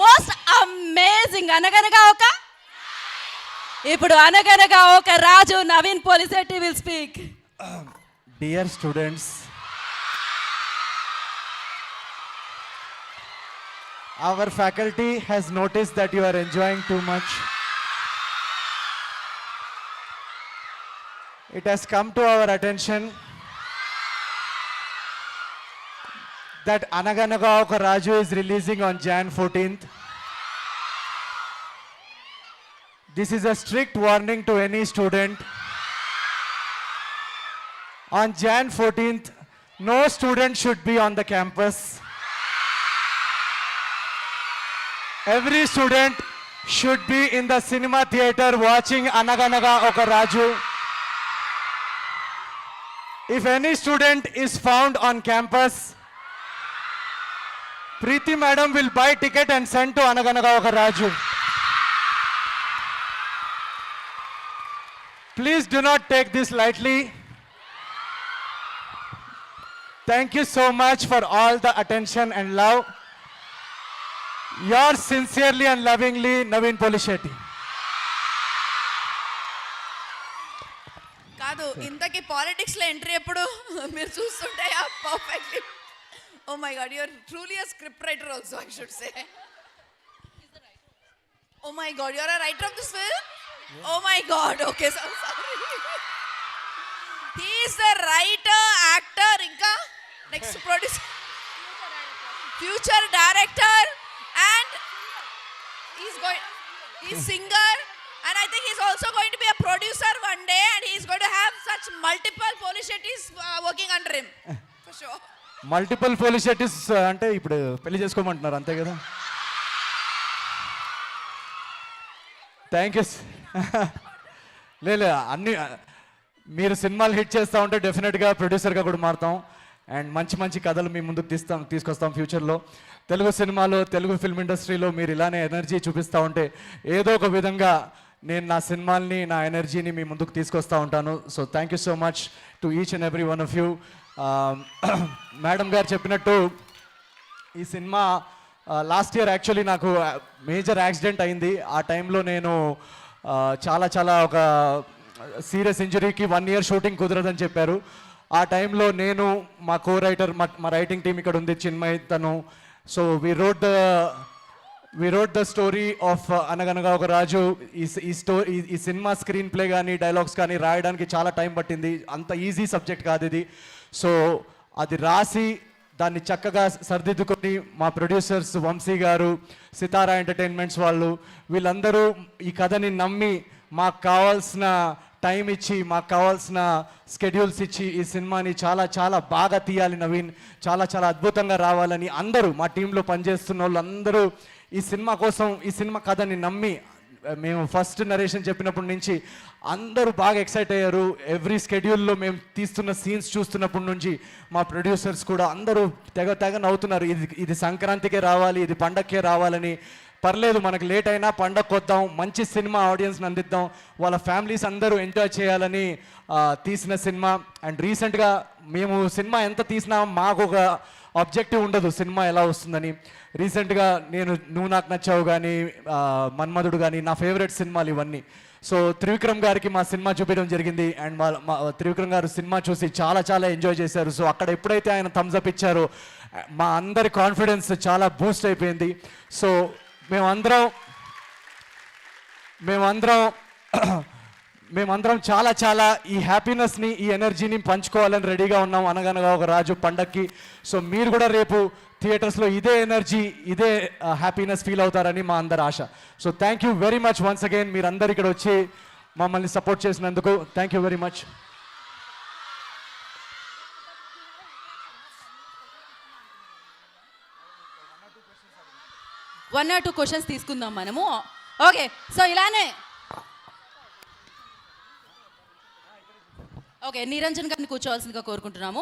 Most amazing అనగనగా ఒక ఇప్పుడు Anaganaga Oka Raju Naveen Polishetty will speak. Dear students, our faculty has noticed that you are enjoying too much. It has come to our attention that Anaganaga Oka Raju is releasing on Jan 14th. This is a strict warning to any student. On Jan 14th, no student should be on the campus. Every student should be in the cinema theater watching Anaganaga Oka Raju. If any student is found on campus, Preeti madam will buy ticket and send to Anaganaga Oka Raju. Please do not take this lightly. Thank you so much for all the attention and love. Yours sincerely and lovingly, Naveen Polishetty. కాదు ఇంతకీ politics లో entry ఎప్పుడు మీరు చూస్తుంటే perfectly. Oh my god, you are truly a script writer also, I should say. Oh my god, you are a writer of this film? Oh my god, okay, so sorry. He is the writer, actor, ఇంకా next producer, future director, and he's singer, and I think he's also going to be a producer one day, and he's going to have such multiple Polishettis working under him for sure. Multiple Polishettys అంటే ఇప్పుడు పెళ్లి చేసుకోమంటున్నారు అంతే కదా. Thank you. లేదు అన్ని మీరు సినిమాలు హిట్ చేస్తూ ఉంటే డెఫినెట్గా ప్రొడ్యూసర్గా కూడా మారుతాం అండ్ మంచి మంచి కథలు మీ ముందుకు తీసుకొస్తాం ఫ్యూచర్లో. తెలుగు సినిమాలో తెలుగు ఫిల్మ్ ఇండస్ట్రీలో మీరు ఇలానే ఎనర్జీ చూపిస్తూ ఉంటే ఏదో ఒక విధంగా నేను నా సినిమాల్ని నా ఎనర్జీని మీ ముందుకు తీసుకొస్తూ ఉంటాను. So thank you so much to each and every one of you. Madam గారు చెప్పినట్టు ఈ సినిమా లాస్ట్ ఇయర్ యాక్చువల్లీ నాకు మేజర్ యాక్సిడెంట్ అయింది. ఆ టైంలో నేను చాలా ఒక సీరియస్ ఇంజరీకి 1 year షూటింగ్ కుదరదని చెప్పారు. ఆ టైంలో నేను మా కో రైటర్ మా రైటింగ్ టీం ఇక్కడ ఉంది చిన్మయ్ తను. So we wrote the story of Anaganaga Oka Raju. ఈ సినిమా స్క్రీన్ ప్లే కానీ డైలాగ్స్ కానీ రాయడానికి చాలా టైం పట్టింది. అంత ఈజీ సబ్జెక్ట్ కాదు ఇది. సో అది రాసి దాన్ని చక్కగా సర్దిద్దుకొని మా ప్రొడ్యూసర్స్ వంశీ గారు, సితారా ఎంటర్టైన్మెంట్స్ వాళ్ళు వీళ్ళందరూ ఈ కథని నమ్మి మాకు కావాల్సిన టైం ఇచ్చి మాకు కావాల్సిన స్కెడ్యూల్స్ ఇచ్చి ఈ సినిమాని చాలా బాగా తీయాలి నవీన్, చాలా అద్భుతంగా రావాలని అందరూ మా టీంలో పనిచేస్తున్న వాళ్ళు అందరూ ఈ సినిమా కోసం ఈ సినిమా కథని నమ్మి మేము ఫస్ట్ నరేషన్ చెప్పినప్పటి నుంచి అందరూ బాగా ఎక్సైట్ అయ్యారు. ఎవ్రీ స్కెడ్యూల్లో మేము తీస్తున్న సీన్స్ చూస్తున్నప్పటి నుంచి మా ప్రొడ్యూసర్స్ కూడా అందరూ తెగ నవ్వుతున్నారు. ఇది సంక్రాంతికే రావాలి, ఇది పండగకే రావాలని. పర్లేదు మనకు లేట్ అయినా పండగకు వద్దాం, మంచి సినిమా ఆడియన్స్ని అందిద్దాం, వాళ్ళ ఫ్యామిలీస్ అందరూ ఎంజాయ్ చేయాలని తీసిన సినిమా. అండ్ రీసెంట్గా మేము సినిమా ఎంత తీసినా మాకు ఒక ఆబ్జెక్టివ్ ఉండదు సినిమా ఎలా వస్తుందని. రీసెంట్గా నేను నువ్వు నాకు నచ్చావు కానీ మన్మధుడు కానీ నా ఫేవరెట్ సినిమాలు ఇవన్నీ. సో త్రివిక్రమ్ గారికి మా సినిమా చూపించడం జరిగింది అండ్ మా త్రివిక్రమ్ గారు సినిమా చూసి చాలా ఎంజాయ్ చేశారు. సో అక్కడ ఎప్పుడైతే ఆయన థమ్స్ అప్ ఇచ్చారో మా అందరి కాన్ఫిడెన్స్ చాలా బూస్ట్ అయిపోయింది. సో మేమందరం చాలా ఈ హ్యాపీనెస్ని ఈ ఎనర్జీని పంచుకోవాలని రెడీగా ఉన్నాం అనగనగా ఒక రాజు పండక్కి. సో మీరు కూడా రేపు థియేటర్స్లో ఇదే ఎనర్జీ ఇదే హ్యాపీనెస్ ఫీల్ అవుతారని మా అందరి ఆశ. So thank you very much once again మీరందరు ఇక్కడ వచ్చి మమ్మల్ని సపోర్ట్ చేసినందుకు thank you very much. 1 or 2 questions తీసుకుందాం మనము. ఓకే, సో ఇలానే ఓకే నిరంజన్ గారిని కూర్చోవాల్సిందిగా కోరుకుంటున్నాము.